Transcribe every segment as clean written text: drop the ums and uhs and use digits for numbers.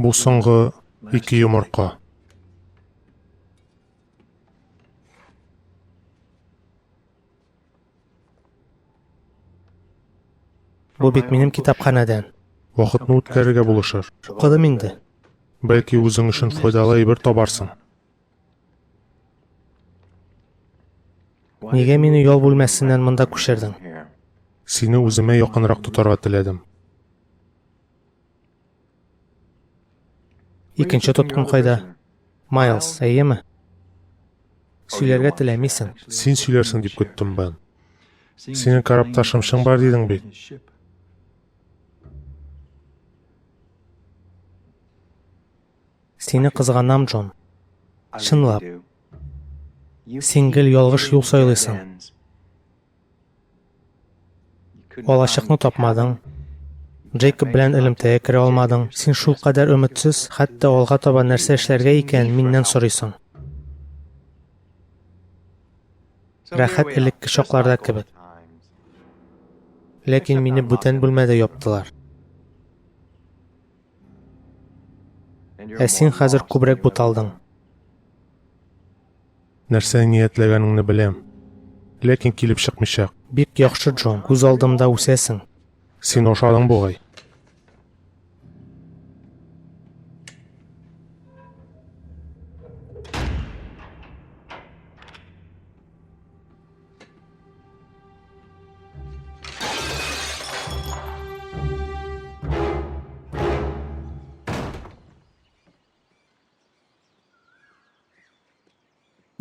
Bu so'nggi 2 yumurqa. Bu bit menim kitapxonadan. Vaqtni o'tkazishga bo'lishir. O'qidim endi. Balki o'zing uchun foydali ibr toparsan. Nega meni yo'l bo'lmasindan bunda qo'shirding? Seni o'zimga yaqinroq tutarga tiladim. Ikkinchi tutqun qo'ydi. Miles, ayyami? Suylarga tilamaysan. Sen suylarsan deb kutdim ben. Sening qarab tashimshing bor deding bit. Seni qizg'anam, Jon. Shinlab. Singil yolg'ish yo'l so'ylaysan. Olashiqni topmading. Jacob bilan ilmga kira olmading. Sen shu qadar umidsiz, hatto olg'a toba narsa ishlarga ekan mendan so'raysan. Rahat ilk shoqlarda kabi. Lekin meni butun bo'lmada yopdilar. Sen hozir ko'proq butalding. Narsa niyatlaganingni bilaman. Lekin kelib chiqmishaq. Bek yaxshi, Jon. Ko'z oldimda o'sasan. Sen o'shading bo'g'ay.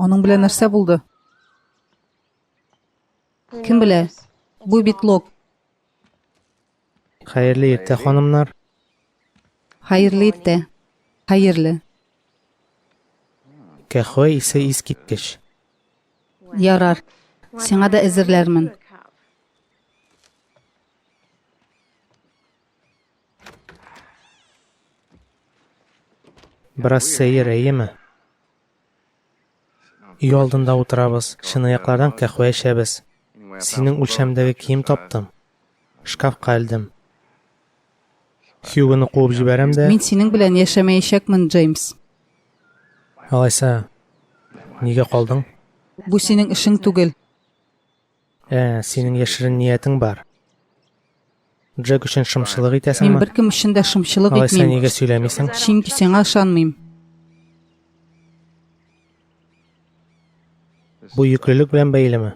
Onun bilan narsa bo'ldi. Kim bilan? Bu bitlok. Xayrli erta, xonimlar. Xayrli erta. Xayrli. Qahva esa eskitgich. Yarar. Senga da izirlarman. Biroz sayr, ayyami? Uy oldinda o'tiramiz, shinoyaqlardan qahva ichamiz. Sening o'lchamdagi kiyim topdim. Shkaf qildim. Hugh'ni quvib jibaramda. Men sening bilan yashamayishakman, James. Alaysa, nega qolding? Bu sening ishing tugul. Sening yashirin niyating bor. Jack uchun shimshilik etasanmi? Men bir kim ishida shimshilik etmayman. Alaysa, nega etmayman. söylamaysan? Chunki senga ishonmayman. Bu yuklilik bilan bog'limi?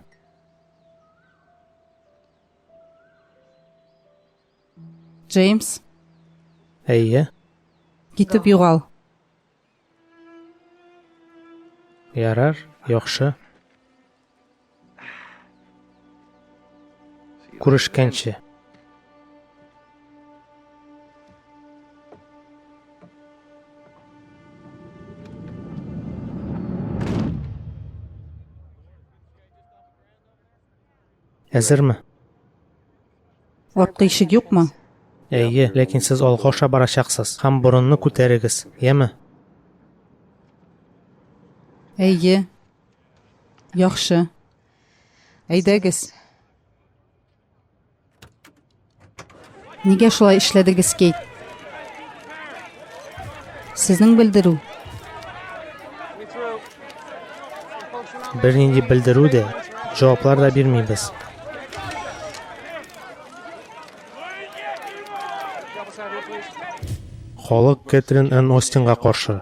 James, Ayya, gitib yo'qol. yarar, yaxshi. Ko'rishgancha. Hazırmı? Ortqa eshik yo'qmi? Ayyi, lekin siz olg'a osha borashaksiz. Ham burunni ko'tarigiz, yemi? Ayyi. Yaxshi. Aydagiz. Nega shulay ishladingiz Kate? Sizning bildiruv. Bir nindi bildiruvdi, javoblar da bermaymiz. Xoliq Catherine Ann Austinga qarshi